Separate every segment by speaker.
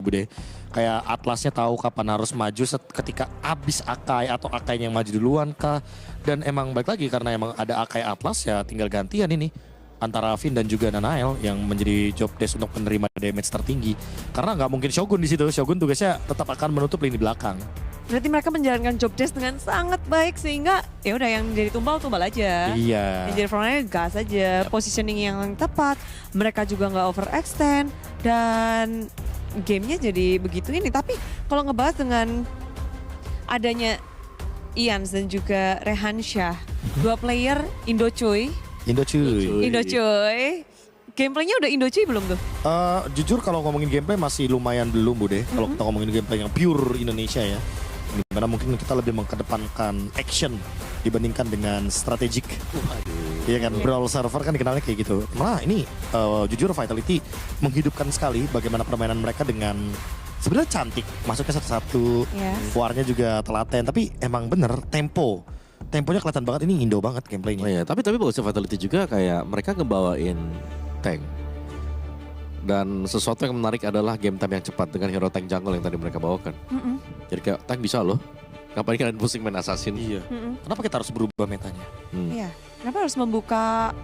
Speaker 1: Bude. Kayak Atlasnya tahu kapan harus maju ketika abis Akai atau Akainya yang maju duluan kah. Dan emang balik lagi karena emang ada Akai Atlas ya tinggal gantian ini. Antara Finn dan juga Nanael yang menjadi job desk untuk menerima damage tertinggi. Karena nggak mungkin Shogun di situ. Shogun tugasnya tetap akan menutup lini belakang.
Speaker 2: Berarti mereka menjalankan job desk dengan sangat baik sehingga ya udah yang jadi tumbal aja.
Speaker 1: Iya.
Speaker 2: Yang jadi frontline gas aja, positioning yang tepat. Mereka juga nggak overextend dan gamenya jadi begitu ini. Tapi kalau ngebahas dengan adanya Ians dan juga Rehan Syah, dua player Indo cuy.
Speaker 1: Indo cuy.
Speaker 2: Gameplaynya udah Indo cuy belum tuh?
Speaker 1: Jujur kalau ngomongin gameplay masih lumayan belum Bude. Kalau kita ngomongin gameplay yang pure Indonesia ya. Dimana mungkin kita lebih mengedepankan action dibandingkan dengan strategik. Iya kan, brawl server kan dikenalnya kayak gitu. Malah ini jujur Vitality menghidupkan sekali bagaimana permainan mereka dengan sebenarnya cantik. Masuknya satu-satu, warnya juga telaten. Tapi emang bener temponya kelihatan banget, ini Indo banget gameplaynya.
Speaker 3: Oh iya, tapi bagusnya Vitality juga kayak mereka ngebawain tank. Dan sesuatu yang menarik adalah game time yang cepat dengan hero tank jungle yang tadi mereka bawakan. Jadi kayak tank bisa loh. Ngapain kalian pusing main assassin?
Speaker 1: Iya. Kenapa kita harus berubah metanya?
Speaker 2: Iya. Kenapa harus membuka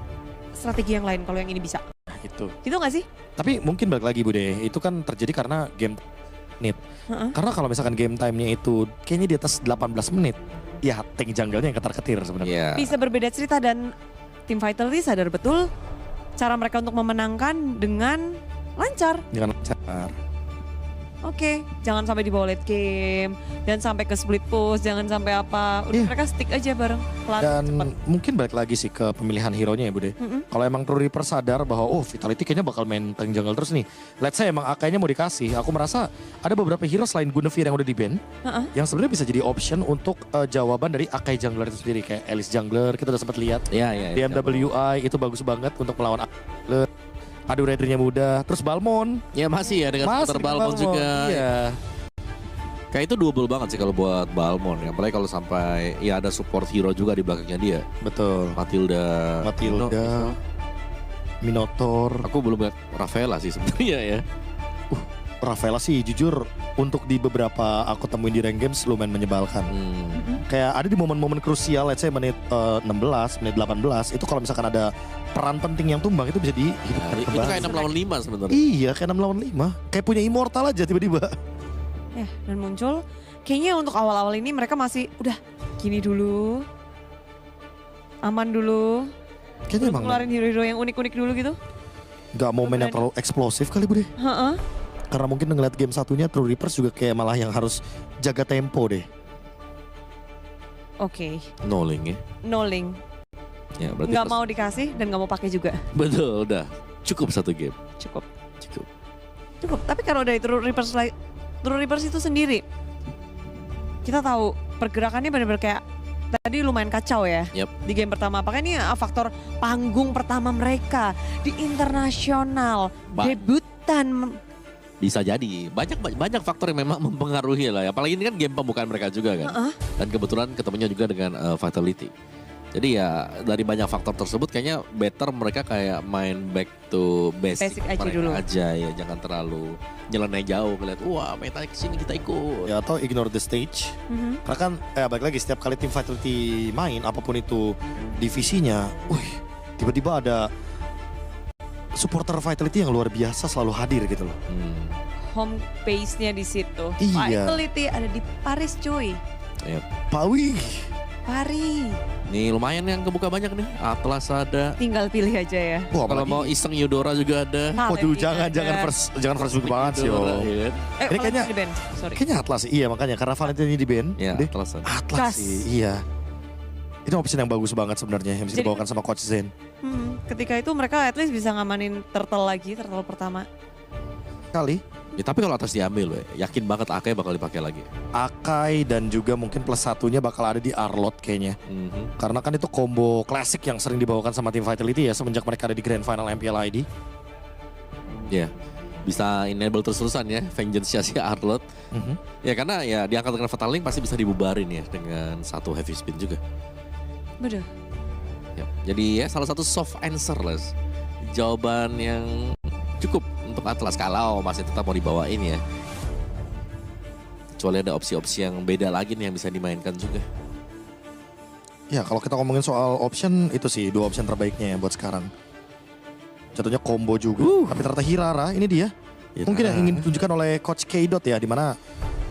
Speaker 2: strategi yang lain kalau yang ini bisa?
Speaker 1: Nah, itu.
Speaker 2: Gitu gak sih?
Speaker 1: Tapi mungkin balik lagi Bude, itu kan terjadi karena game need. Karena kalau misalkan game time-nya itu kayaknya di atas 18 menit, ya tank jungle-nya yang ketar-ketir sebenarnya.
Speaker 2: Bisa berbeda cerita dan tim Vitality sadar betul cara mereka untuk memenangkan dengan lancar.
Speaker 1: Dengan lancar.
Speaker 2: Oke, jangan sampai dibawa late game, dan sampai ke split push, jangan sampai apa. Udah mereka stick aja bareng, pelan,
Speaker 1: Dan
Speaker 2: cepet.
Speaker 1: mungkin balik lagi sih ke pemilihan hero-nya ya Bude. Kalau emang True Reaper sadar bahwa Vitality kayaknya bakal main tank jungle terus nih. Let's say emang Akainya mau dikasih, aku merasa ada beberapa hero selain Guinevere yang udah di ban, yang sebenarnya bisa jadi option untuk jawaban dari Akai jungler itu sendiri. Kayak Alice jungler, kita udah sempat lihat.
Speaker 3: Iya.
Speaker 1: Di MWI itu bagus banget untuk melawan jungler. Adu Ridernya muda, terus Balmon.
Speaker 3: Ya masih ya dengan supporter Balmon juga.
Speaker 1: Iya.
Speaker 3: Kayak itu double banget sih kalau buat Balmon ya. Apalagi kalau sampai ya ada support hero juga di belakangnya dia.
Speaker 1: Betul.
Speaker 3: Matilda.
Speaker 1: Minotaur.
Speaker 3: Aku belum lihat Rafaela sih sebenarnya ya.
Speaker 1: Rafaela sih jujur untuk di beberapa aku temuin di rank games lumayan menyebalkan. Kayak ada di momen-momen krusial, let's say menit 16, menit 18, itu kalau misalkan ada peran penting yang tumbang itu bisa dihidupkan
Speaker 3: Itu
Speaker 1: kembali.
Speaker 3: kayak 6 lawan 5 sebenarnya.
Speaker 1: Iya, kayak 6 lawan 5. Kayak punya immortal aja tiba-tiba.
Speaker 2: Ya, dan muncul, kayaknya untuk awal-awal ini mereka masih udah gini dulu, aman dulu,
Speaker 1: Kayaknya emang
Speaker 2: keluarin hero-hero yang unik-unik dulu gitu.
Speaker 1: gak mau main yang terlalu eksplosif kali Bude. Karena mungkin ngeliat game satunya True Reapers juga kayak malah yang harus jaga tempo deh.
Speaker 2: Oke,
Speaker 3: Noling ya.
Speaker 2: no link.
Speaker 3: Ya berarti
Speaker 2: Nggak mau dikasih dan nggak mau pakai juga.
Speaker 3: Betul, udah. Cukup satu game.
Speaker 2: Cukup.
Speaker 3: Cukup.
Speaker 2: Tapi kalau dari True Reapers itu sendiri, kita tahu pergerakannya benar-benar kayak tadi lumayan kacau ya. Di game pertama. Apakah ini faktor panggung pertama mereka di internasional, debutan?
Speaker 3: Bisa jadi. Banyak faktor yang memang mempengaruhi lah ya. Apalagi ini kan game pembukaan mereka juga kan. Dan kebetulan ketemunya juga dengan Vitality. Jadi ya dari banyak faktor tersebut kayaknya better mereka kayak main back to basic
Speaker 2: aja
Speaker 3: mereka
Speaker 2: dulu.
Speaker 3: aja ya. Jangan terlalu nyeleneh jauh ngeliat wah metanya kesini kita ikut.
Speaker 1: Ya atau ignore the stage. Karena kan balik lagi setiap kali tim Vitality main apapun itu divisinya, tiba-tiba ada supporter Vitality yang luar biasa selalu hadir gitu loh.
Speaker 2: Home base-nya di situ.
Speaker 1: Iya.
Speaker 2: Vitality ada di Paris cuy.
Speaker 1: Pawi.
Speaker 2: Paris.
Speaker 3: Nih lumayan yang kebuka banyak nih. Atlas ada.
Speaker 2: Tinggal pilih aja ya.
Speaker 1: Wah,
Speaker 3: Kalau mau iseng Eudora juga ada.
Speaker 1: Waduh, jangan first look banget sih.
Speaker 3: Iya.
Speaker 1: Ini kayaknya
Speaker 2: di band. Sorry.
Speaker 1: Kayaknya Atlas sih. Iya makanya karena Valentine ini di band.
Speaker 3: Ya,
Speaker 1: deh.
Speaker 3: Atlas.
Speaker 1: Atlas sih. Iya. Itu opsi yang bagus banget sebenarnya yang bisa dibawakan sama Coach Zen.
Speaker 2: Ketika itu mereka at least bisa ngamanin turtle pertama.
Speaker 1: Kali.
Speaker 3: Ya, tapi kalau atas diambil, yakin banget Akai bakal dipakai lagi.
Speaker 1: Akai dan juga mungkin plus satunya bakal ada di Arlot kayaknya. Karena kan itu combo klasik yang sering dibawakan sama tim Vitality ya semenjak mereka ada di Grand Final MPL ID.
Speaker 3: Ya, bisa enable terus-terusan ya Vengeance si Arlot. Ya karena ya diangkat dengan Fatal Link pasti bisa dibubarin ya dengan satu heavy spin juga.
Speaker 2: Betul.
Speaker 3: Ya, jadi ya salah satu soft answer lah. Jawaban yang cukup untuk Atlas kalau masih tetap mau dibawain ya. Kecuali ada opsi-opsi yang beda lagi nih yang bisa dimainkan juga.
Speaker 1: Ya kalau kita ngomongin soal option itu sih 2 option terbaiknya ya buat sekarang. Jatuhnya combo juga. Tapi ternyata Hirara ini dia. Mungkin yang ingin ditunjukkan oleh Coach K. ya, di mana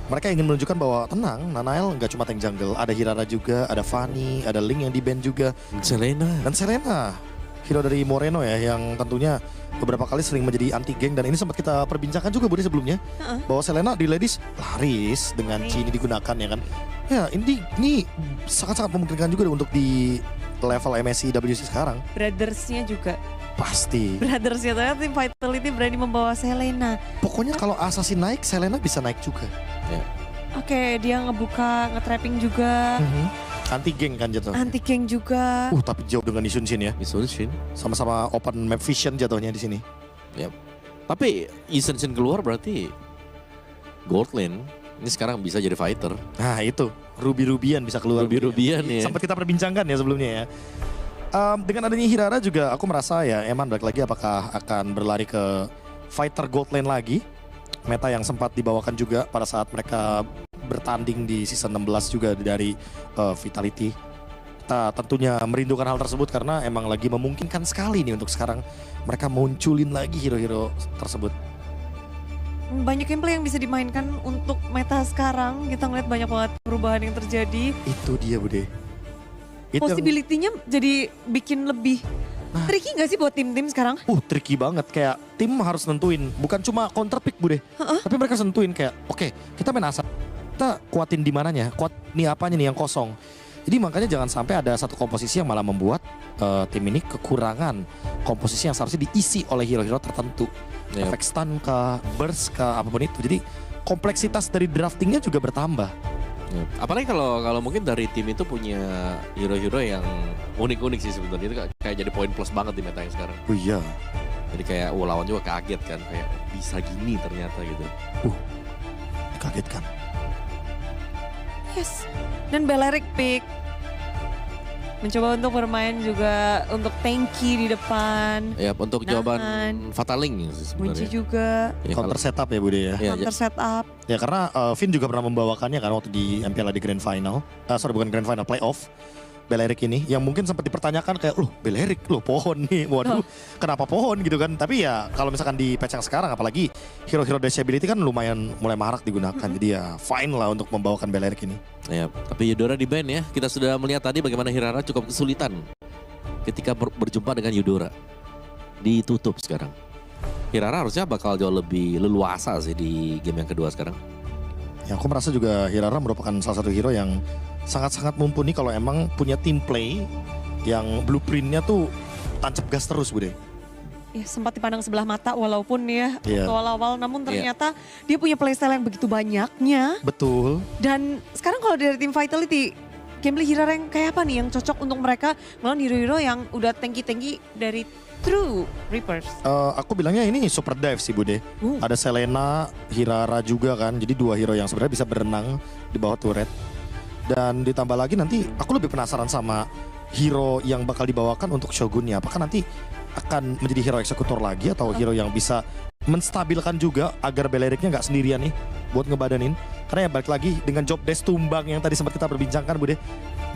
Speaker 1: mereka ingin menunjukkan bahwa tenang, Nanael nggak cuma tank jungle, ada Hirara juga, ada Fanny, ada Link yang di ban juga, dan Selena, hero dari Moreno ya, yang tentunya beberapa kali sering menjadi anti geng, dan ini sempat kita perbincangkan juga Budi sebelumnya, bahwa Selena di ladies laris dengan Ci ini digunakan ya kan. Ya ini sangat-sangat memungkinkan juga untuk di level MSI WC sekarang.
Speaker 2: Brothersnya juga.
Speaker 1: Pasti.
Speaker 2: Brothersnya ternyata tim Vitality berani membawa Selena.
Speaker 1: Pokoknya kalau Assassin naik, Selena bisa naik juga.
Speaker 3: Ya.
Speaker 2: Oke, dia ngebuka, nge-trapping juga.
Speaker 1: Anti geng kan jatuh.
Speaker 2: Anti geng juga.
Speaker 1: Tapi jauh dengan Isun Shin ya.
Speaker 3: Isun Shin.
Speaker 1: Sama-sama open map vision jatuhnya di sini.
Speaker 3: Ya. Tapi Isun Shin keluar berarti gold lane ini sekarang bisa jadi fighter.
Speaker 1: Nah itu, Ruby-Rubian bisa keluar.
Speaker 3: Ruby-Rubian ya.
Speaker 1: Sempat kita perbincangkan ya sebelumnya ya. Dengan adanya Hirara juga aku merasa ya Eman balik lagi apakah akan berlari ke fighter gold lane lagi. Meta yang sempat dibawakan juga pada saat mereka bertanding di season 16 juga dari Vitality. Kita tentunya merindukan hal tersebut karena emang lagi memungkinkan sekali nih untuk sekarang mereka munculin lagi hero-hero tersebut.
Speaker 2: Banyak gameplay yang bisa dimainkan untuk meta sekarang. Kita ngeliat banyak banget perubahan yang terjadi.
Speaker 1: Itu dia Bude.
Speaker 2: Possibility-nya jadi bikin lebih tricky gak sih buat tim-tim sekarang?
Speaker 1: Tricky banget. Kayak tim harus nentuin. Bukan cuma counter pick Bude. Tapi mereka nentuin kayak oke, kita main asap. Kita kuatin di mananya. Kuat nih apanya nih yang kosong. Jadi makanya jangan sampai ada satu komposisi yang malah membuat tim ini kekurangan komposisi yang seharusnya diisi oleh hero-hero tertentu. Efek stun kah, burst kah, apapun itu. Jadi kompleksitas dari draftingnya juga bertambah.
Speaker 3: Apalagi kalau mungkin dari tim itu punya hero-hero yang unik-unik sih sebenarnya, itu kayak jadi poin plus banget di meta yang sekarang.
Speaker 1: Oh iya.
Speaker 3: Jadi kayak lawan juga kaget kan, kayak bisa gini ternyata gitu.
Speaker 1: Kaget kan.
Speaker 2: Yes. Dan Balearic pick. Mencoba untuk bermain juga untuk tanky di depan.
Speaker 3: Ya untuk jawaban Fataling
Speaker 2: Bunci
Speaker 3: sebenarnya.
Speaker 2: juga.
Speaker 3: Ya,
Speaker 1: Counter setup ya Bude ya.
Speaker 2: Counter setup.
Speaker 1: Ya karena Finn juga pernah membawakannya kan waktu di MPL di Grand Final. Bukan Grand Final, Playoff. Balearic ini yang mungkin sempat dipertanyakan kayak Balearic pohon nih, waduh kenapa pohon gitu kan. Tapi ya kalau misalkan di patch yang sekarang apalagi hero-hero disability kan lumayan mulai marak digunakan. Jadi ya fine lah untuk membawakan Balearic ini.
Speaker 3: Ya, tapi Eudora di ban ya. Kita sudah melihat tadi bagaimana Hirara cukup kesulitan ketika berjumpa dengan Eudora. Ditutup sekarang. Hirara harusnya bakal jauh lebih leluasa sih di game yang kedua sekarang.
Speaker 1: Ya aku merasa juga Hirara merupakan salah satu hero yang sangat-sangat mumpuni kalau emang punya team play yang blueprintnya tuh tancap gas terus Bude.
Speaker 2: Ya, sempat dipandang sebelah mata walaupun ya awal-awal, namun ternyata dia punya playstyle yang begitu banyaknya.
Speaker 1: Betul.
Speaker 2: Dan sekarang kalau dari tim Vitality, gameplay Hirara yang kayak apa nih yang cocok untuk mereka melawan hero-hero yang udah tanky-tanky dari True Reapers?
Speaker 1: Aku bilangnya ini super dive sih Bude. Ada Selena, Hirara juga kan, jadi 2 hero yang sebenarnya bisa berenang di bawah turret. Dan ditambah lagi nanti aku lebih penasaran sama hero yang bakal dibawakan untuk Shogunnya. Apakah nanti akan menjadi hero eksekutor lagi atau hero yang bisa menstabilkan juga agar Balericnya nggak sendirian nih buat ngebadanin. Karena ya balik lagi dengan job desk tumbang yang tadi sempat kita perbincangkan Bude.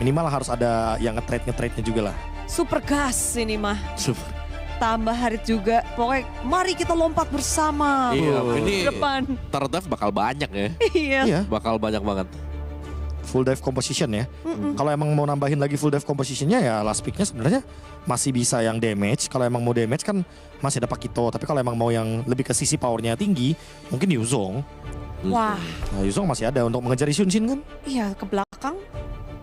Speaker 1: Minimal harus ada yang nge-trade-nya juga lah.
Speaker 2: Super gas ini mah.
Speaker 3: Super.
Speaker 2: Tambah Harit juga. Pokoknya mari kita lompat bersama.
Speaker 3: Iya, ini
Speaker 2: depan.
Speaker 3: Terdaf bakal banyak ya.
Speaker 2: Iya.
Speaker 3: Bakal banyak banget.
Speaker 1: Full dive composition ya. Kalau emang mau nambahin lagi full dive compositionnya ya last picknya sebenarnya masih bisa yang damage. Kalau emang mau damage kan masih ada Pakito. Tapi kalau emang mau yang lebih ke sisi powernya tinggi mungkin Yuzong.
Speaker 2: Wah.
Speaker 1: Nah, Yuzong masih ada untuk mengejar Isunshin kan.
Speaker 2: Iya, ke belakang.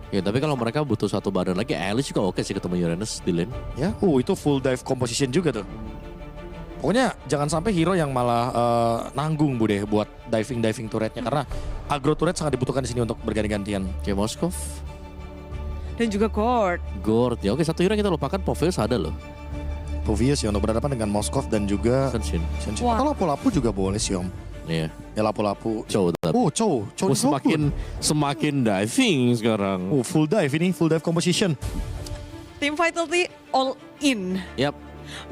Speaker 3: Ya tapi kalau mereka butuh satu badan lagi, Alice juga oke sih ketemu Uranus di lane.
Speaker 1: Ya, itu full dive composition juga tuh. Pokoknya jangan sampai hero yang malah nanggung Bude buat diving turretnya karena agro turret sangat dibutuhkan di sini untuk berganti-gantian.
Speaker 3: Kayak Moskov.
Speaker 2: Dan juga Gord.
Speaker 3: Gord, ya oke satu hero yang kita lupakan, Poveus ada loh.
Speaker 1: Poveus ya untuk berhadapan dengan Moskov dan juga
Speaker 3: Senshin.
Speaker 2: Wah.
Speaker 1: Atau lapu-lapu juga boleh sih Om.
Speaker 3: Iya.
Speaker 1: Ya lapu-lapu.
Speaker 3: Chow tetap.
Speaker 1: Chow
Speaker 3: Semakin diving sekarang.
Speaker 1: Full dive ini, full dive composition.
Speaker 2: Tim Vitality all in.
Speaker 3: Yap.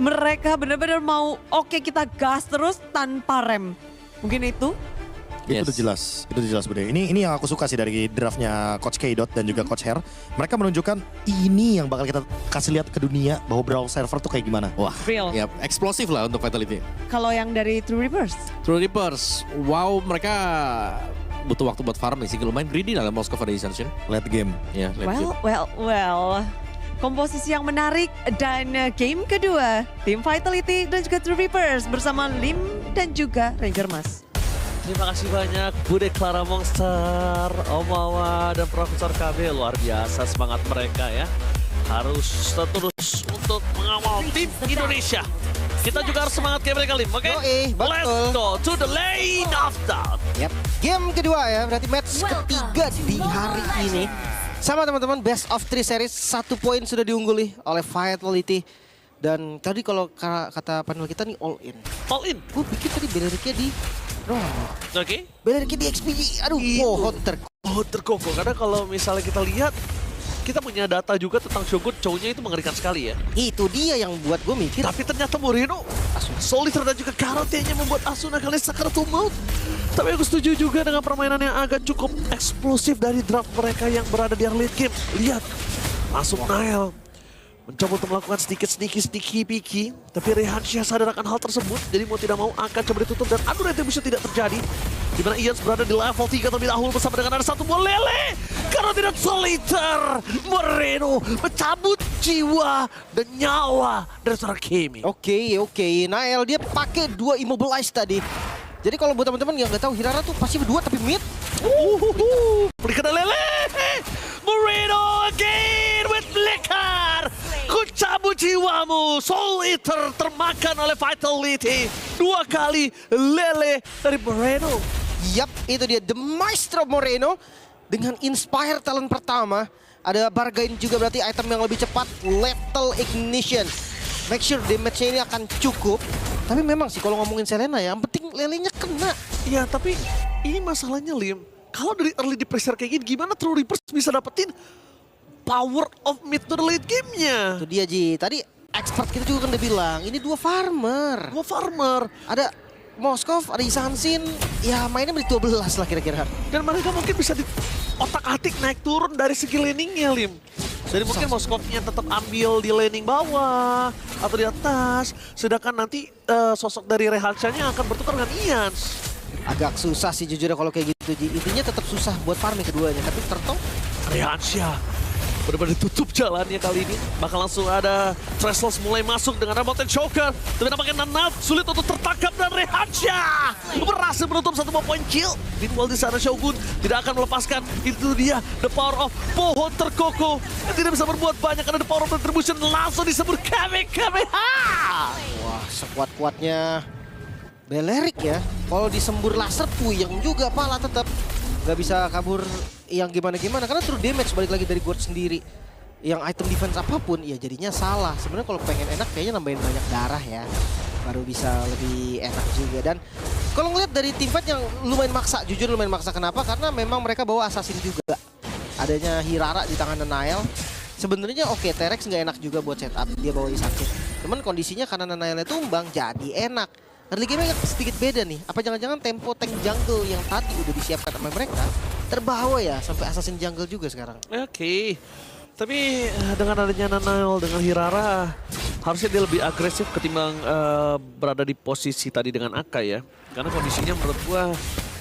Speaker 2: Mereka benar-benar mau oke kita gas terus tanpa rem. Mungkin itu.
Speaker 1: Itu
Speaker 3: Yes.
Speaker 1: udah jelas, itu udah jelas Bude. Ini yang aku suka sih dari draftnya Coach K. dan juga Coach Her. Mereka menunjukkan ini yang bakal kita kasih lihat ke dunia bahwa Brawl server tuh kayak gimana.
Speaker 3: Wah,
Speaker 2: Real.
Speaker 3: ya eksplosif lah untuk Vitality.
Speaker 2: Kalau yang dari True Reverse,
Speaker 3: True Reapers, wow mereka butuh waktu buat farming sih, lumayan greedy dalam Moscow ada Ascension.
Speaker 1: Late game.
Speaker 3: Ya, late game.
Speaker 2: well. Komposisi yang menarik dan game kedua, tim Vitality dan juga True Reapers bersama Lim dan juga Ranger Mas.
Speaker 4: Terima kasih banyak Bude Clara Monster, Omawa, dan Profesor KB. Luar biasa semangat mereka ya. Harus terus untuk mengawal tim Indonesia. Kita juga harus semangat kayak mereka, Lim, oke?
Speaker 5: Yoi, betul.
Speaker 4: Let's go to the lane of doubt.
Speaker 5: Yap, game kedua ya, berarti match ketiga di hari ini. Sama teman-teman, best of 3 series, 1 poin sudah diungguli oleh Vitality. Dan tadi kalau kata panel kita nih all in.
Speaker 4: All in,
Speaker 5: Gue bikin tadi Beleriknya di
Speaker 4: oke?
Speaker 5: Beleriknya di XPG, aduh pohon
Speaker 4: Oh, terkoko. Karena kalau misalnya kita lihat, kita punya data juga tentang Shogun, cowoknya itu mengerikan sekali ya.
Speaker 5: Itu dia yang buat gue mikir.
Speaker 4: Tapi ternyata Moreno, Soliter dan juga Karate-nya membuat Asuna kali Sakaratul Maut. Tapi aku setuju juga dengan permainan yang agak cukup eksplosif dari draft mereka yang berada di early game. Lihat, langsung Nael mencoba untuk melakukan sedikit sneaky picky. Tapi Rehansyah sadar akan hal tersebut, jadi mau tidak mau akan coba ditutup dan adu retribution tidak terjadi. Di mana Ians berada di level 3 terlebih dahulu bersama dengan ada satu buah lele. Karena tidak Soliter, Moreno mencabut jiwa dan nyawa dari seorang Kimi.
Speaker 5: Oke. Nael dia pakai 2 immobilize tadi. Jadi kalau buat teman-teman yang nggak tahu, Hirara tuh pasti berdua tapi mid.
Speaker 4: Berikan lele. Moreno again with Flicker. Ku cabut jiwamu. Soul Eater termakan oleh Vitality. 2 kali lele dari Moreno.
Speaker 5: Yap, itu dia The Maestro Moreno dengan Inspire talent pertama. Ada bargain juga berarti item yang lebih cepat, Lethal Ignition. Make sure damage-nya ini akan cukup. Tapi memang sih kalau ngomongin Selena ya, yang penting lelenya kena.
Speaker 4: Ya tapi ini masalahnya Lim. Kalau dari early di pressure kayak gini, gimana True Reapers bisa dapetin power of mid to the late game-nya?
Speaker 5: Itu dia Ji, tadi expert kita juga kan udah bilang, ini 2 farmer.
Speaker 4: Dua farmer.
Speaker 5: Ada Moskov, ada Isansin, ya mainnya menit 12 lah kira-kira.
Speaker 4: Dan mereka mungkin bisa di otak-atik naik turun dari segi laningnya Lim. Jadi mungkin Moskovnya tetap ambil di laning bawah atau di atas. Sedangkan nanti sosok dari Rehansyahnya akan bertukar dengan Ians.
Speaker 5: Agak susah sih jujur kalau kayak gitu Ji. Intinya tetap susah buat farming keduanya, tapi Turtle
Speaker 4: Rehansyah benar-benar ditutup jalannya kali ini. Bakal langsung ada Threshold mulai masuk dengan Remote Choker. Tapi nampaknya Nanat sulit untuk tertangkap dan Rehansyah berhasil menutup 1 poin kill. Meanwhile di sana Shogun tidak akan melepaskan. Itu dia the power of pohon terkoko. Yang tidak bisa berbuat banyak karena the power of retribution langsung disebut Kamehameha.
Speaker 5: wah sekuat-kuatnya Belerik ya. Kalau disembur laser puyeng juga pala tetap. Gak bisa kabur yang gimana-gimana karena true damage balik lagi dari God sendiri. Yang item defense apapun ya jadinya salah. Sebenarnya kalau pengen enak kayaknya nambahin banyak darah ya. Baru bisa lebih enak juga. Dan kalau ngeliat dari team fight yang lumayan maksa, jujur lumayan maksa. Kenapa? Karena memang mereka bawa assassin juga. Adanya Hirara di tangan Nanael. Sebenarnya oke, T-Rex nggak enak juga buat setup. Dia bawa Isakit. Cuman kondisinya karena Nanaelnya tumbang jadi enak. Early game-nya sedikit beda nih. Apa jangan-jangan tempo tank jungle yang tadi udah disiapkan sama mereka terbawa ya sampai assassin jungle juga sekarang.
Speaker 4: Oke. Tapi dengan adanya Nanael dengan Hirara harusnya dia lebih agresif ketimbang berada di posisi tadi dengan Aka ya. Karena kondisinya menurut gua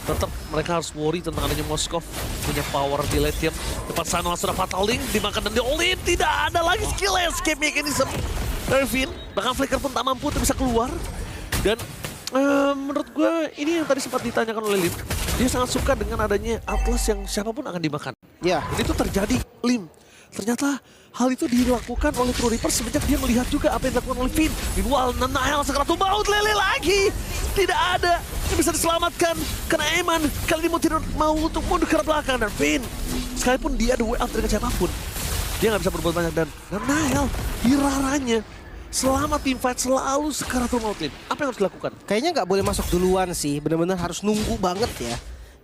Speaker 4: tetap mereka harus worry tentang adanya Moskov punya power di late game. Depan sana sudah Fatal Link dimakan dan di-all-in. Tidak ada lagi skill escape mechanism dari Finn. Bahkan Flicker pun tak mampu untuk bisa keluar. Dan menurut gue ini yang tadi sempat ditanyakan oleh Lim. Dia sangat suka dengan adanya Atlas yang siapapun akan dimakan.
Speaker 5: Ya.
Speaker 4: Dan itu terjadi Lim. Ternyata hal itu dilakukan oleh True Reapers semenjak dia melihat juga apa yang dilakukan oleh Finn. Meanwhile, Nanael Sakaratul Maut lele lagi. Tidak ada yang bisa diselamatkan. Karena Eman kali ini tidak mau untuk mundur ke belakang. Dan Finn, sekalipun dia ada way out dengan siapapun, dia nggak bisa berbuat banyak. Dan Nanael, Hiraranya, selama team fight selalu Sakaratul Maut, Lim. Apa yang harus dilakukan?
Speaker 5: Kayaknya nggak boleh masuk duluan sih. Bener-bener harus nunggu banget ya.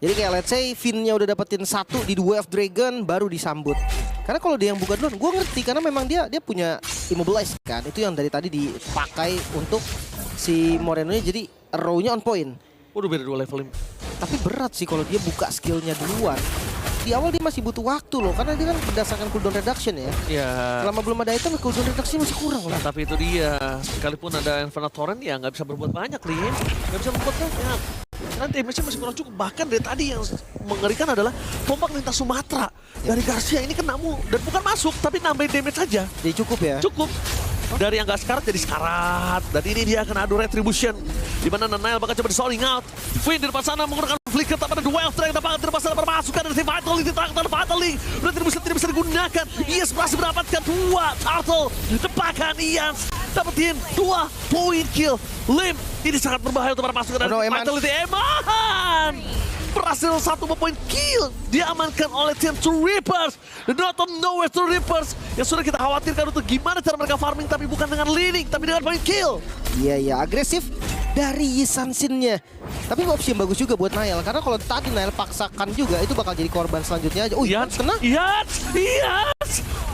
Speaker 5: Jadi kayak let's say Finn-nya udah dapetin 1 di The Way of Dragon baru disambut. Karena kalau dia yang buka duluan, gue ngerti karena memang dia punya immobilize kan. Itu yang dari tadi dipakai untuk si Moreno-nya jadi arrow-nya on point.
Speaker 4: Waduh beda 2 level, Lim.
Speaker 5: Tapi berat sih kalau dia buka skillnya duluan. Di awal dia masih butuh waktu loh, karena dia kan berdasarkan cooldown reduction ya.
Speaker 4: Ya.
Speaker 5: Selama belum ada item, cooldown reduction masih kurang lah.
Speaker 4: Tapi itu dia, sekalipun ada Infernal Torrent ya nggak bisa berbuat banyak, Lin. Nggak bisa berbuat banyak. Karena damage-nya masih kurang cukup. Bahkan dari tadi yang mengerikan adalah tombak lintas Sumatera. Dari Garcia ini kena dan bukan masuk, tapi nambahin damage saja.
Speaker 5: Jadi cukup ya?
Speaker 4: Cukup. Dari yang gak sekarat jadi sekarat. Dan ini dia akan adu retribution. Dimana Nanail bakal coba di-soling out. Finn di depan sana menggunakan flicker. Tapi ada duel track. Dapat di depan sana bermasukan dari Vitality. Terakhir Vitality. Retribution tidak bisa digunakan. Ians berhasil mendapatkan 2 turtle. Depakan Ians. Dapetin 2 point kill. Lim. Ini sangat berbahaya untuk bermasukan dari Vitality. Eman. Berhasil 1 point kill. Diamankan oleh Team Two Reapers. The Not of Nowhere Two Reapers. Yang sudah kita khawatirkan untuk gimana cara mereka farming. Tapi bukan dengan leading, tapi dengan point kill.
Speaker 5: Iya, agresif dari Yisansin-nya. Tapi opsi yang bagus juga buat Nail. Karena kalau tadi Nail paksakan juga, itu bakal jadi korban selanjutnya aja. Oh, Ians kena.
Speaker 4: Ians!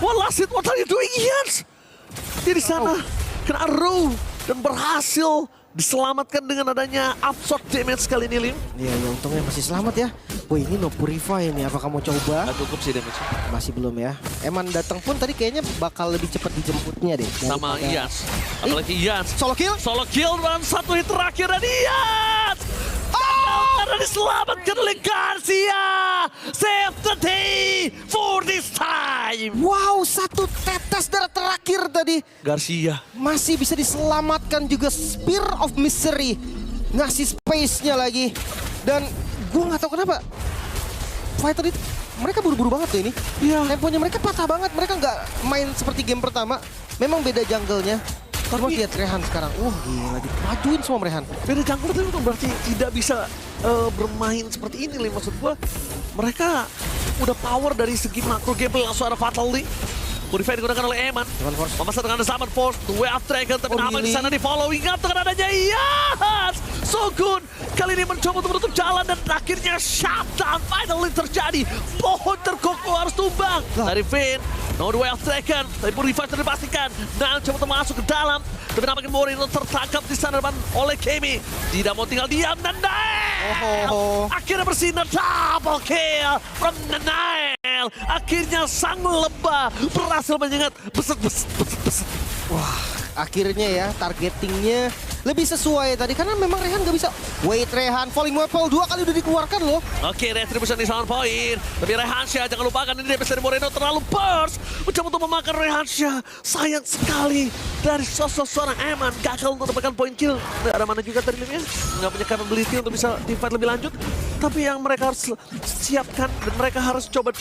Speaker 4: What are you doing, Ians? Dia di sana kena arrow dan berhasil diselamatkan dengan adanya absorb damage kali ini, Lim.
Speaker 5: Iya, untungnya masih selamat ya. Wah, ini no purify ini. Apakah mau coba?
Speaker 4: Gak cukup sih damage.
Speaker 5: Masih belum ya. Eman datang pun tadi kayaknya bakal lebih cepat dijemputnya deh.
Speaker 4: Sama Ians. Apalagi Ians.
Speaker 5: Solo kill.
Speaker 4: Solo kill dan 1 hit terakhir dan Ians! Karena diselamatkan oleh Garcia. Save the day for this time.
Speaker 5: Wow, 1 tetes darah terakhir tadi.
Speaker 4: Garcia.
Speaker 5: Masih bisa diselamatkan juga. Spear of Misery. Ngasih space-nya lagi. Dan gue nggak tahu kenapa. Fighter itu, mereka buru-buru banget tuh ini.
Speaker 4: Iya.
Speaker 5: Temponya mereka patah banget. Mereka nggak main seperti game pertama. Memang beda jungle-nya. Terus lihat Rehan sekarang. Wah, gila. Dimajuin semua Rehan.
Speaker 4: Beda jungle tapi bukan berarti tidak bisa bermain seperti ini, Lim. Maksud gue, mereka udah power dari segi makro gameplay. Langsung ada Fatality. Purify digunakan oleh Eman. Memasang dengan Summon Force. The Way of Dragon. Tapi nama di sana di following up dengan adanya Ians. So good. Kali ini mencoba untuk menutup jalan dan akhirnya shutdown finally terjadi. Pohon terkokoh harus tumbang. Dari Finn. No The Way of Dragon. Tapi Purify sudah dipastikan. Dan coba untuk masuk ke dalam. Tapi nampaknya Morino tertangkap di sana depan oleh Kemi. Tidak mau tinggal diam dan Nanail. Akhirnya bersinar double kill from Nanail. Akhirnya sang lebah berhasil menyengat. Beset.
Speaker 5: Wah, akhirnya ya targetingnya lebih sesuai tadi. Karena memang Rehan gak bisa. Wait, Rehan. Falling Weapon 2 kali udah dikeluarkan loh.
Speaker 4: Oke, retribution di sound point. Tapi Rehansyah jangan lupakan ini DPS dari Moreno terlalu burst. Mencoba untuk memakan Rehansyah. Sayang sekali dari sosok seorang Eman. Gagal untuk mendapatkan point kill. Nggak ada mana juga tadi Limnya. Nggak punya capability untuk bisa di fight lebih lanjut. Tapi yang mereka harus siapkan dan mereka harus coba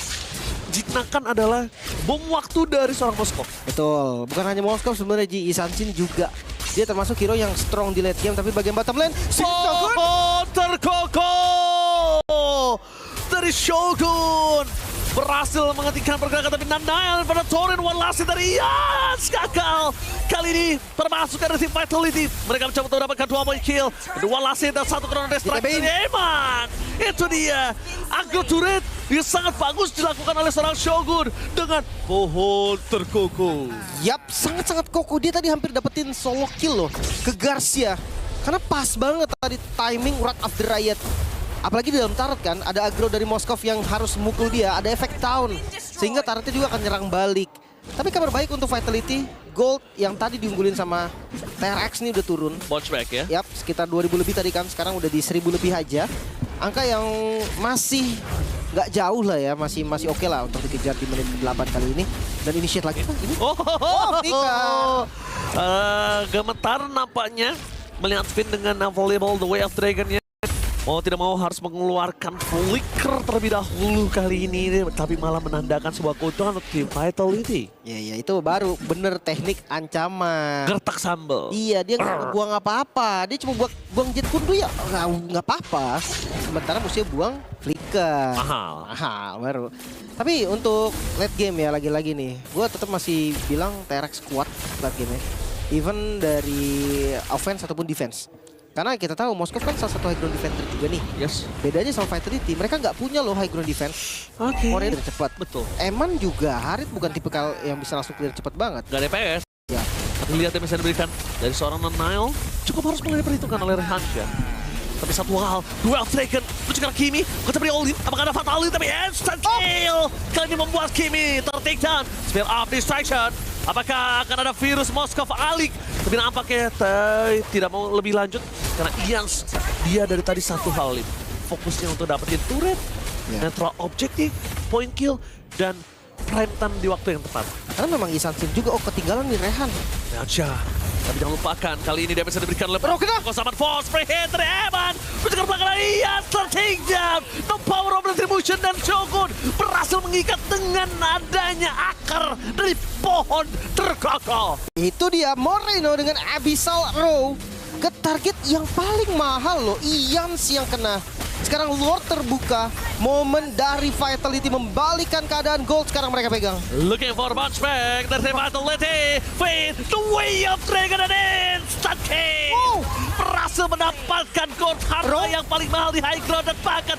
Speaker 4: jinakan adalah bom waktu dari seorang Moskov.
Speaker 5: Betul. Bukan hanya Moskov sebenarnya, Ji Yisansin juga. Dia termasuk hero yang strong di late game. Tapi bagian bottom lane,
Speaker 4: Pohon terkokoh dari Shogun berhasil menghentikan pergerakan, tapi Nanail pada Torrent one last hit dari Ians gagal. Kali ini termasuk dari tim Vitality. Mereka mencoba untuk mendapatkan 2 point kill. Dua last hit dan 1 chrono destruct dari Eman. Itu dia agro turret yang sangat bagus dilakukan oleh seorang Shogun dengan pohon terkokoh.
Speaker 5: Yap, sangat-sangat kokoh. Dia tadi hampir dapetin solo kill loh ke Garcia. Karena pas banget tadi timing Wrath of the Riot. Apalagi di dalam turret kan, ada aggro dari Moskov yang harus mukul dia, ada efek town. Sehingga turretnya juga akan nyerang balik. Tapi kabar baik untuk Vitality, gold yang tadi diunggulin sama TRX ini udah turun.
Speaker 4: Bounce back ya?
Speaker 5: Yap, sekitar 2000 lebih tadi kan, sekarang udah di 1000 lebih aja. Angka yang masih nggak jauh lah ya, masih oke lah untuk dikejar di menit 8 kali ini. Dan initiate lagi kan ini.
Speaker 4: Gemetar nampaknya melihat Finn dengan available The Way of Dragon-nya. Mau tidak mau harus mengeluarkan flicker terlebih dahulu kali ini. Tapi malah menandakan sebuah keuntungan untuk tim Vitality.
Speaker 5: Ya itu baru bener teknik ancaman.
Speaker 4: Gertak sambal.
Speaker 5: Iya, dia nggak buang apa-apa. Dia cuma buang jet kundu ya nggak apa-apa. Sementara musuhnya buang flicker. Mahal baru. Tapi untuk late game ya lagi-lagi nih, gue tetap masih bilang TRX kuat late game-nya. Even dari offense ataupun defense. Karena kita tahu Moskov kan salah satu high ground defender juga nih.
Speaker 4: Yes.
Speaker 5: Bedanya sama Vitality, mereka nggak punya loh high ground defense.
Speaker 4: Oke.
Speaker 5: Moreno cepat.
Speaker 4: Betul.
Speaker 5: Eman juga, Harit bukan tipikal yang bisa langsung clear cepat banget.
Speaker 4: Gak ada PS.
Speaker 5: Ya.
Speaker 4: Tapi lihat yang bisa diberikan dari seorang Nanail cukup harus mulai diperhitungkan oleh Rehansyah. Tapi satu hal, duel taken menuju ke Kimi, kecuali Olin, apakah ada fatality tapi instant kill. Kali ini membuat Kimi ter-take down. Spell up distraction. Apakah akan ada virus Moskov Alik? Tapi nampaknya tidak mau lebih lanjut karena Ians dia dari tadi satu hal, Lim. Fokusnya untuk dapetin turret, netral objective, point kill, dan prime time di waktu yang tepat.
Speaker 5: Karena memang Isansin juga, ketinggalan nih Rehan.
Speaker 4: Raja. Tapi jangan lupakan, kali ini damage yang diberikan oleh Kosaman Force, free hit dari Evan. Mencegar belakang dari Ian, take down. The power of retribution dan Shogun berhasil mengikat dengan adanya akar dari pohon terkokoh.
Speaker 5: Itu dia Moreno dengan Abyssal Row ke target yang paling mahal loh. Ians yang kena. Sekarang Lord terbuka. Momen dari Vitality membalikkan keadaan gold sekarang mereka pegang.
Speaker 4: Looking for bounce back dari Vitality. Fade the way of Dragon and instant kill. Berhasil mendapatkan gold harta yang paling mahal di high ground dan bahkan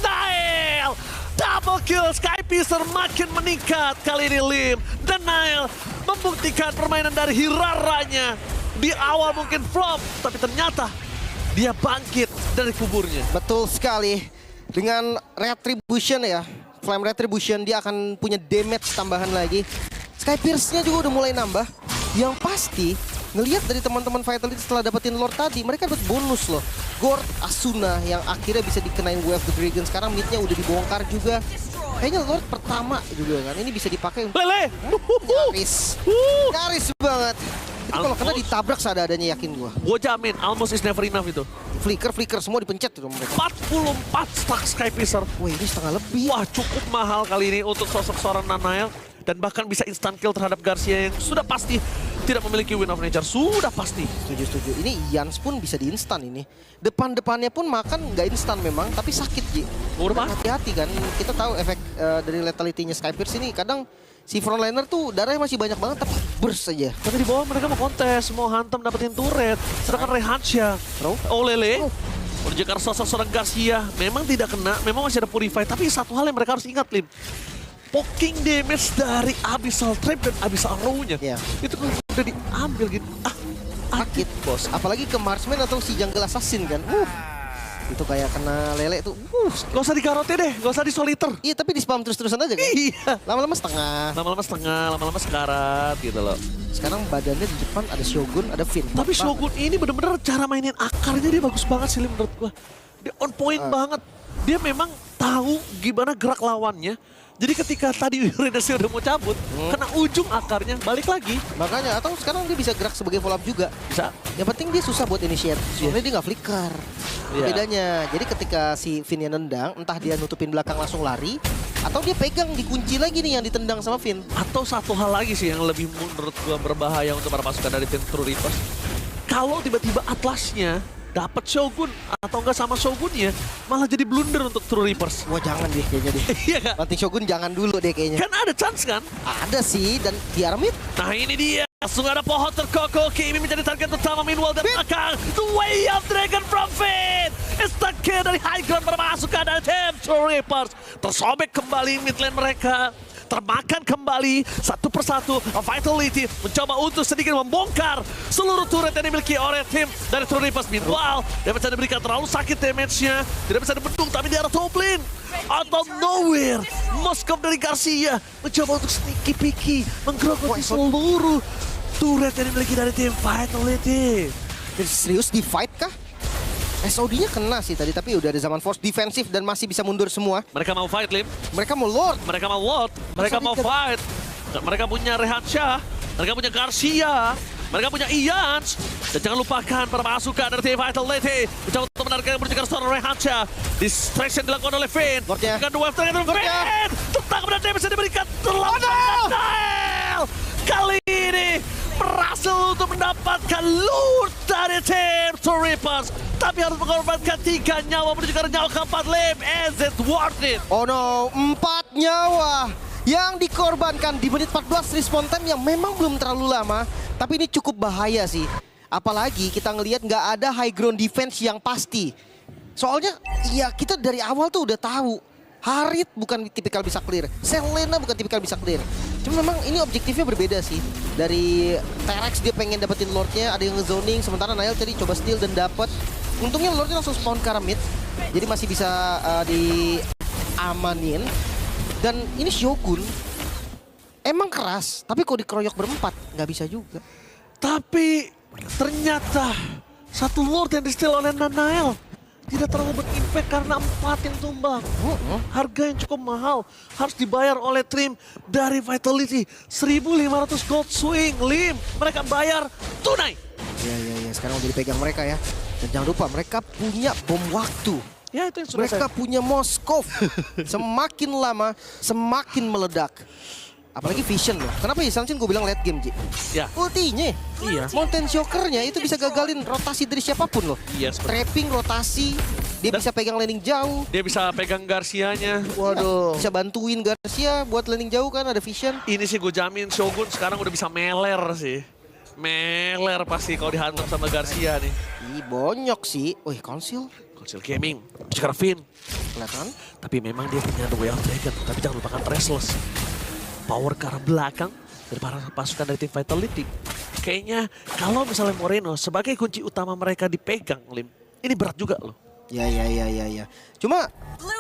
Speaker 4: Nail. Double kill, Skypicer makin meningkat kali ini Lim. Dan Nail membuktikan permainan dari Hiraranya. Di awal mungkin flop, tapi ternyata dia bangkit dari kuburnya.
Speaker 5: Betul sekali. Dengan Retribution ya, Flame Retribution, dia akan punya damage tambahan lagi. Skypierce-nya juga udah mulai nambah. Yang pasti, ngelihat dari teman-teman Vitality setelah dapetin Lord tadi, mereka dapat bonus loh. Gord Asuna yang akhirnya bisa dikenain Wave the Dragon. Sekarang mid-nya udah dibongkar juga. Kayaknya Lord pertama juga kan, ini bisa dipakai untuk
Speaker 4: Lele!
Speaker 5: nyaris. Nyaris banget. Itu kalau kena ditabrak seadanya yakin gua.
Speaker 4: Gue jamin, almost is never enough itu.
Speaker 5: Flicker semua dipencet itu mereka.
Speaker 4: 44 stack Skypicer.
Speaker 5: Wah, ini setengah lebih.
Speaker 4: Wah, cukup mahal kali ini untuk sosok seorang Nanael. Dan bahkan bisa instant kill terhadap Garcia yang sudah pasti tidak memiliki Wind of Nature. Sudah pasti.
Speaker 5: Setuju. Ini Ians pun bisa di-instan ini. Depan-depannya pun makan nggak instan memang, tapi sakit, Ji.
Speaker 4: Udah,
Speaker 5: Hati-hati kan. Kita tahu efek dari lethality-nya Skypierce ini kadang si frontliner tuh darahnya masih banyak banget tapi burst aja.
Speaker 4: Tapi di bawah mereka mau kontes, mau hantam dapetin turret. Sedangkan Rehansha, Lele, menuju ke sosok seorang Garcia. Memang tidak kena, memang masih ada Purify. Tapi satu hal yang mereka harus ingat, Lim. Poking damage dari Abyssal Trap dan Abyssal Row-nya. Itu kan udah diambil gitu.
Speaker 5: Sakit, bos. Apalagi ke Marksman atau si Jungle Assassin kan. Itu kayak kena lele tuh.
Speaker 4: Gak usah di karote deh, gak usah di soliter.
Speaker 5: Iya, tapi di spam terus-terusan aja kan.
Speaker 4: Iya.
Speaker 5: Lama-lama setengah.
Speaker 4: Lama-lama sekarat gitu loh.
Speaker 5: Sekarang badannya di depan ada Shogun, ada Finn.
Speaker 4: Tapi Shogun ini bener-bener cara mainin akarnya dia bagus banget sih menurut gua. Dia on point banget. Dia memang tahu gimana gerak lawannya. Jadi ketika tadi Uranusnya udah mau cabut, kena ujung akarnya, balik lagi.
Speaker 5: Makanya, atau sekarang dia bisa gerak sebagai follow up juga.
Speaker 4: Bisa.
Speaker 5: Yang penting dia susah buat initiate. Soalnya dia nggak flicker. Bedanya, jadi ketika si Finn yang nendang, entah dia nutupin belakang langsung lari, atau dia pegang dikunci lagi nih yang ditendang sama Finn.
Speaker 4: Atau satu hal lagi sih yang lebih menurut gua berbahaya untuk para pasukan dari tim True Reapers. Kalau tiba-tiba Atlasnya dapat Shogun atau enggak sama Shogunnya, malah jadi blunder untuk True Reapers.
Speaker 5: Wah, jangan deh kayaknya deh.
Speaker 4: Iya kak?
Speaker 5: Banting Shogun jangan dulu deh kayaknya.
Speaker 4: Kan ada chance kan?
Speaker 5: Ada sih, dan di Aramid.
Speaker 4: Nah ini dia. Langsung ada pohon terkokoh. Kimi menjadi target utama. Meanwhile dari belakang. The way of Dragon from Finn. Instant kill dari high ground bermasukan dari tim True Reapers. Tersobek kembali mid lane mereka. Termakan kembali satu persatu. Vitality mencoba untuk sedikit membongkar seluruh turret yang dimiliki oleh tim dari True Reapers. Meanwhile, dia bisa diberikan terlalu sakit damage-nya. Tidak bisa dibendung, tapi dia ada top lane. Out of nowhere, Moskov dari Garcia mencoba untuk sneaky picky, menggerogoti seluruh turret yang dimiliki dari tim Vitality.
Speaker 5: Serius di fight kah? SOD-nya kena sih tadi, tapi udah ada zaman force defensif dan masih bisa mundur semua.
Speaker 4: Mereka mau fight, Lim.
Speaker 5: Mereka mau Lord.
Speaker 4: Mereka mau Lord. Mereka mau fight. Mereka punya Rehansha. Mereka punya Garcia. Mereka punya Ians. Dan jangan lupakan para pasukan dari tim Vitality. Mencoba untuk menarikkan menuju ke seorang Rehansha. Distraction dilakukan oleh Finn.
Speaker 5: Lordnya.
Speaker 4: Dengan dua Finn. Tertangkap dan damage yang diberikan terlambat. Kali ini berhasil untuk mendapatkan loot dari tim True Reapers. Tapi harus mengorbankan 3 nyawa menuju ke nyawa keempat. Lim, is it worth it?
Speaker 5: Oh no, 4 nyawa yang dikorbankan di menit 14 respawn time yang memang belum terlalu lama. Tapi ini cukup bahaya sih. Apalagi kita ngelihat nggak ada high ground defense yang pasti. Soalnya ya kita dari awal tuh udah tahu. Harit bukan tipikal bisa clear. Selena bukan tipikal bisa clear. Cuma memang ini objektifnya berbeda sih. Dari T-Rex dia pengen dapetin Lordnya, ada yang ngezoning. Sementara Nail tadi coba steal dan dapet. Untungnya Lordnya langsung spawn ke arah mid. Jadi masih bisa diamanin. Dan ini Shogun emang keras, tapi kalau dikeroyok berempat nggak bisa juga.
Speaker 4: Tapi ternyata satu Lord yang di-steal oleh Nanael tidak terlalu berimpact karena 4 yang tumbang. Harga yang cukup mahal harus dibayar oleh tim dari Vitality. 1.500 gold swing, Lim. Mereka bayar tunai.
Speaker 5: Ya, sekarang udah dipegang mereka ya. Dan jangan lupa mereka punya bom waktu.
Speaker 4: Ya itu yang sudah
Speaker 5: Mereka punya Moskov. Semakin lama, semakin meledak. Apalagi Vision loh. Kenapa ya Sansin gue bilang late game, Ji?
Speaker 4: Ya.
Speaker 5: Ultinya,
Speaker 4: Iya.
Speaker 5: Mountain Shocker-nya itu bisa gagalin rotasi dari siapapun loh.
Speaker 4: Iya, seperti
Speaker 5: Trapping, rotasi, dia bisa pegang landing jauh.
Speaker 4: dia bisa pegang Garcia-nya.
Speaker 5: Waduh. Bisa bantuin Garcia buat landing jauh kan, ada Vision.
Speaker 4: Ini sih gue jamin Shogun sekarang udah bisa meler sih. Meler pasti kalau dihantam sama Garcia nih.
Speaker 5: Ih, bonyok sih. Wih, Council.
Speaker 4: Council Gaming, sekarang Finn.
Speaker 5: Kelihatan.
Speaker 4: Tapi memang dia punya The Way of Dragon. Tapi jangan lupakan Restless. Power ke arah belakang dari para pasukan dari tim Vitality. Kayaknya kalau misalnya Moreno sebagai kunci utama mereka dipegang, Lim. Ini berat juga loh.
Speaker 5: Ya. Cuma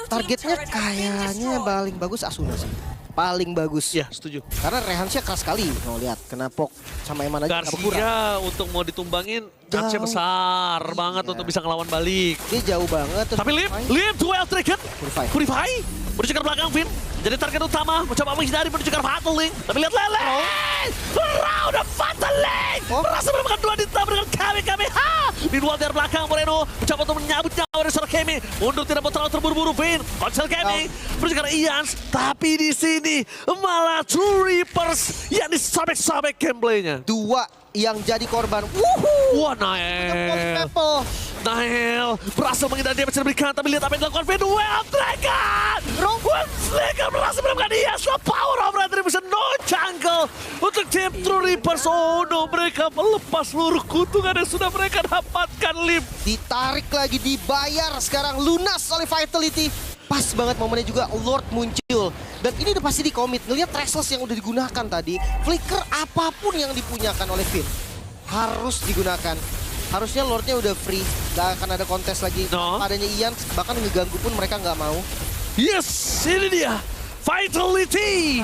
Speaker 5: targetnya kayaknya paling bagus Asuna sih. Paling bagus.
Speaker 4: Ya, setuju.
Speaker 5: Karena Rehansnya keras sekali. Mau lihat, kena Pok sama Eman aja nggak berkurang.
Speaker 4: Garcia untuk mau ditumbangin, chance
Speaker 5: Jauh.
Speaker 4: besar banget
Speaker 5: Iya.
Speaker 4: untuk bisa ngelawan balik.
Speaker 5: Dia jauh banget. Terus
Speaker 4: Tapi Lim, The Way of Dragon. Purify. Menuju ke belakang, Finn. Jadi target utama, mencoba menghindari menuju ke Fatal Link. Tapi lihat Lele. Round of Fatal Link. Berhasil menemukan 2 ditambah dengan Kami. Meanwhile dari belakang Moreno mencoba untuk menyambut nyawa dari seorang Kami. Mundur tidak mau terlalu terburu-buru, Finn. Council Kami. Menuju ke Ians. Tapi di sini malah True Reapers yang disobek-sobek gameplaynya.
Speaker 5: 2 yang jadi korban. Wuhu.
Speaker 4: Wah, Nael. Nael berhasil menghindari damage yang diberikan, tapi lihat apa yang dilakukan Finn. Way of Dragon! Slayer berhasil menemukan dia. So power of retribution, no jungle untuk tim True Reapers. Oh no, mereka melepas seluruh keuntungan yang sudah mereka dapatkan, Lim.
Speaker 5: Ditarik lagi, dibayar sekarang lunas oleh Vitality. Pas banget momennya juga Lord muncul. Dan ini udah pasti di-commit. Ngeliat Restless yang udah digunakan tadi. Flicker apapun yang dipunyakan oleh Finn harus digunakan. Harusnya Lordnya udah free. Gak akan ada kontes lagi.
Speaker 4: No.
Speaker 5: Adanya Ian bahkan ngeganggu pun mereka nggak mau.
Speaker 4: Yes, ini dia Vitality.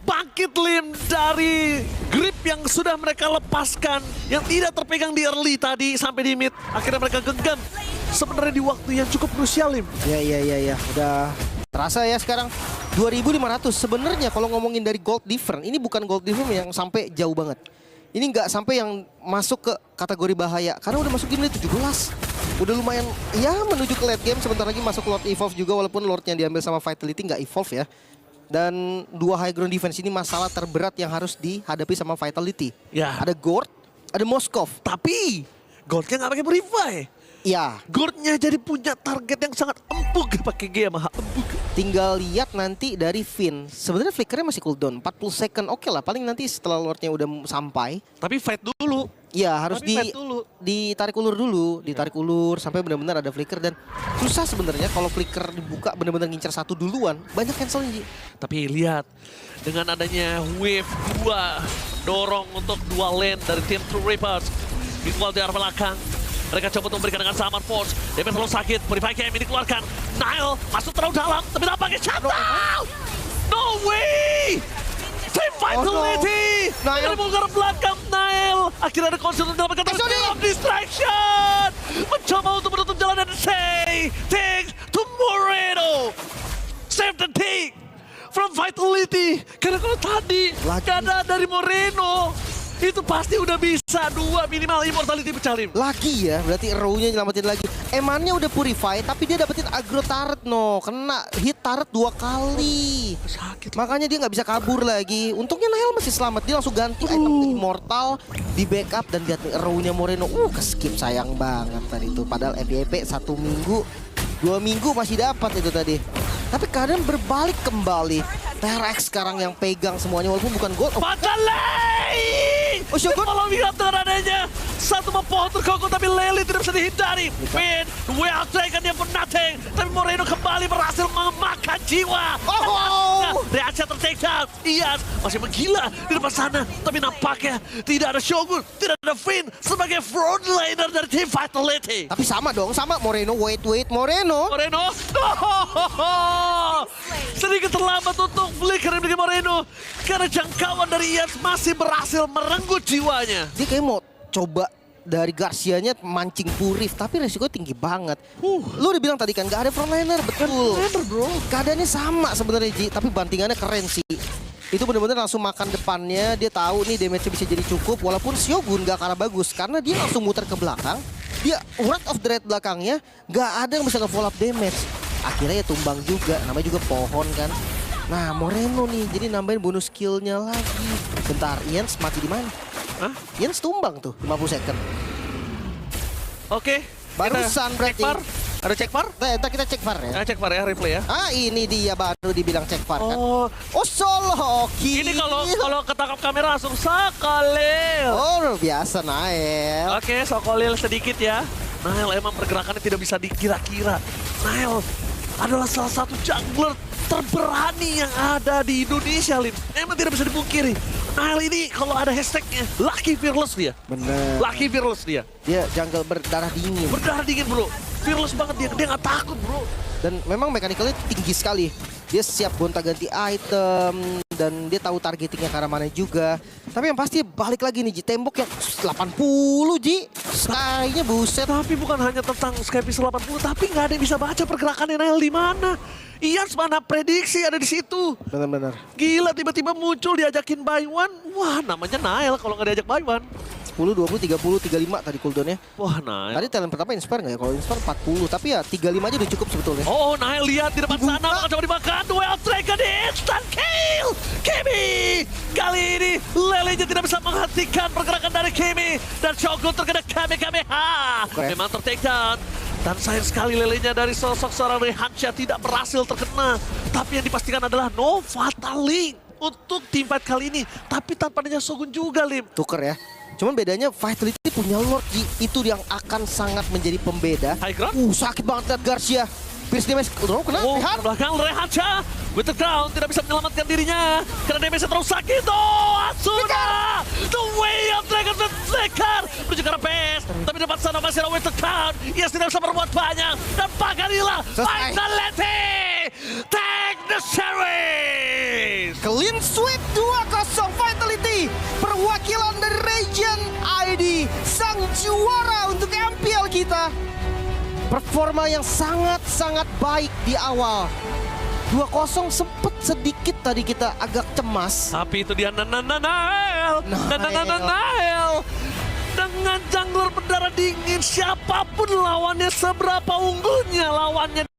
Speaker 4: Bangkit, Lim, dari grip yang sudah mereka lepaskan. Yang tidak terpegang di early tadi sampai di mid. Akhirnya mereka genggam. Sebenarnya di waktu yang cukup krusial, Lim.
Speaker 5: Ya. Udah terasa ya sekarang 2.500. Sebenarnya kalau ngomongin dari gold difference, ini bukan gold difference yang sampai jauh banget. Ini nggak sampai yang masuk ke kategori bahaya. Karena udah masuk game 17. Udah lumayan ya menuju ke late game. Sebentar lagi masuk Lord Evolve juga. Walaupun Lordnya diambil sama Vitality nggak Evolve ya. Dan 2 high ground defense ini masalah terberat yang harus dihadapi sama Vitality.
Speaker 4: Ya.
Speaker 5: Ada Gord, ada Moskov.
Speaker 4: Tapi Goldnya nggak pakai Purify.
Speaker 5: Ya,
Speaker 4: Gordnya jadi punya target yang sangat empuk pakai G sama empuk.
Speaker 5: tinggal lihat nanti dari Finn. Sebenarnya flickernya masih cooldown 40 second. Oke lah, paling nanti setelah Lordnya udah sampai.
Speaker 4: Tapi fight dulu.
Speaker 5: Ya harus
Speaker 4: Tapi fight dulu.
Speaker 5: ditarik ulur dulu, ditarik ulur sampai benar-benar ada flicker. Dan susah sebenarnya kalau flicker dibuka benar-benar ngincer satu duluan, banyak cancel Ji.
Speaker 4: Tapi lihat dengan adanya wave 2 dorong untuk 2 lane dari tim True Reapers. Meanwhile di arah belakang mereka coba untuk memberikan dengan Summer Force. DP terlalu sakit, Purify KM dikeluarkan. Nile masuk terlalu dalam, tapi tampaknya shutdown! No way! Team Vitality!
Speaker 5: Nile.
Speaker 4: Dari bongkar belakang Nile. Akhirnya ada konsul untuk mendapatkan distraction. Mencoba untuk menutup jalan dan say things to Moreno. Save the day from Vitality. Karena kalau tadi keadaan dari Moreno itu pasti udah bisa 2 minimal immortality pecah, Lim.
Speaker 5: Lagi ya, berarti Row-nya nyelamatin lagi. Emannya udah purify, tapi dia dapetin aggro turret no. Kena hit turret 2 kali.
Speaker 4: Sakit.
Speaker 5: Makanya dia nggak bisa kabur lagi. Untungnya Nile masih selamat. Dia langsung ganti item immortal, di backup dan lihat Row-nya Moreno. Keskip sayang banget tadi itu. Padahal FYP 1 minggu, 2 minggu masih dapat itu tadi. Tapi keadaan berbalik kembali. TRX sekarang yang pegang semuanya walaupun bukan gold.
Speaker 4: Patalay!
Speaker 5: Oh, Shogun.
Speaker 4: Kalau lihat dengan adanya satu pohon terkokoh tapi Lely tidak bisa dihindari. Finn, Well Dragon dia pun nothing. Tapi Moreno kembali berhasil memakan jiwa.
Speaker 5: Oh!
Speaker 4: Reaksi tertake down. Ian masih menggila di depan sana. Tapi nampaknya tidak ada Shogun, tidak ada Finn sebagai frontliner dari tim Vitality.
Speaker 5: Tapi sama dong, sama Moreno. Wait, Moreno.
Speaker 4: Moreno, sedikit terlambat untuk flicker dari Moreno. Karena jangkauan dari Ian masih berhasil merenggut jiwanya.
Speaker 5: Dia kayak mau coba dari Garcia-nya mancing Purif, tapi resikonya tinggi banget. Lu udah bilang tadi kan gak ada frontliner, betul. Bro. Keadaannya sama sebenarnya Ji, tapi bantingannya keren sih. Itu benar-benar langsung makan depannya, dia tahu nih damage-nya bisa jadi cukup. Walaupun Shogun gak kalah bagus, karena dia langsung muter ke belakang. Dia Wrath of the Red belakangnya, gak ada yang bisa nge-follow up damage. Akhirnya ya tumbang juga, namanya juga pohon kan. Nah Moreno nih, jadi nambahin bonus skill-nya lagi. Bentar, Ians mati di mana?
Speaker 4: Hah?
Speaker 5: Ians tumbang tuh, 50 second.
Speaker 4: Oke,
Speaker 5: Barusan
Speaker 4: kita
Speaker 5: berarti.
Speaker 4: cek VAR. Ada cek VAR?
Speaker 5: Ntar kita cek VAR ya.
Speaker 4: Cek VAR ya, replay ya.
Speaker 5: Ah ini dia baru dibilang cek VAR kan.
Speaker 4: Oh,
Speaker 5: Oh Soloki.
Speaker 4: ini kalau ketangkap kamera langsung Sokolil.
Speaker 5: Oh luar biasa Nael.
Speaker 4: Oke, Sokolil sedikit ya. Nael emang pergerakannya tidak bisa dikira-kira. Nael adalah salah satu jungler terberani yang ada di Indonesia, Lin. Emang tidak bisa dipungkiri. Nael ini kalau ada hashtagnya, Lucky Fearless dia.
Speaker 5: Bener.
Speaker 4: Lucky Fearless dia.
Speaker 5: Dia jungle berdarah dingin.
Speaker 4: Berdarah dingin bro. Fearless banget dia nggak takut bro.
Speaker 5: Dan memang mekanikalnya tinggi sekali. Dia siap gonta-ganti item dan dia tahu targetingnya ke arah mana juga. Tapi yang pasti balik lagi nih Ji, tembok yang 80 Ji. Sky-nya buset.
Speaker 4: Tapi bukan hanya tentang Skype 80, tapi nggak ada yang bisa baca pergerakannya Nael di mana. Ian mana prediksi ada di situ.
Speaker 5: Bener-bener.
Speaker 4: Gila tiba-tiba muncul diajakin buy one. Wah namanya Nael kalau nggak diajak buy one.
Speaker 5: 10, 20, 30, 35 tadi cooldownnya.
Speaker 4: Wah Nael.
Speaker 5: Tadi talent pertama Inspire nggak ya? Kalau Inspire 40, tapi ya 35 aja udah cukup sebetulnya.
Speaker 4: Oh Nael lihat di depan sana bakal coba dimakan. Duel Dragon di instant kill. Kimi. Kali ini Lelenya tidak bisa menghentikan pergerakan dari Kimi. Dan Shogun terkena Kamehameha.
Speaker 5: Oke.
Speaker 4: Memang ter-take down. Dan sayang sekali lelenya dari sosok seorang Rehancha tidak berhasil terkena. Tapi yang dipastikan adalah no fatal link untuk tim fight kali ini. Tapi tanpa adanya Shogun juga, Lim.
Speaker 5: Tuker ya. Cuman bedanya Vitality punya Lord Ji. Itu yang akan sangat menjadi pembeda.
Speaker 4: High ground.
Speaker 5: Sakit banget lihat Garcia. Pierce damage. Kena
Speaker 4: Oh,
Speaker 5: Rehan.
Speaker 4: ke belakang Rehancha. With the ground tidak bisa menyelamatkan dirinya. Karena damage-nya terlalu sakit. Oh, Asuna. The way of Dragon Flicker. Menuju ke arah base. Tapi di depan sana masih ada with the ground. Yes, tidak bisa berbuat banyak. Dan Paganila.
Speaker 5: Selesai.
Speaker 4: Vitality. Take the series.
Speaker 5: Clean sweep 2-0 Vitality. Perwakilan dari Region ID. Sang juara untuk MPL kita. Performa yang sangat-sangat baik di awal. 2-0 sempet sedikit tadi kita agak cemas.
Speaker 4: Tapi itu dia Nael. Nael. Dengan jungler berdarah dingin, siapapun lawannya, seberapa unggulnya lawannya.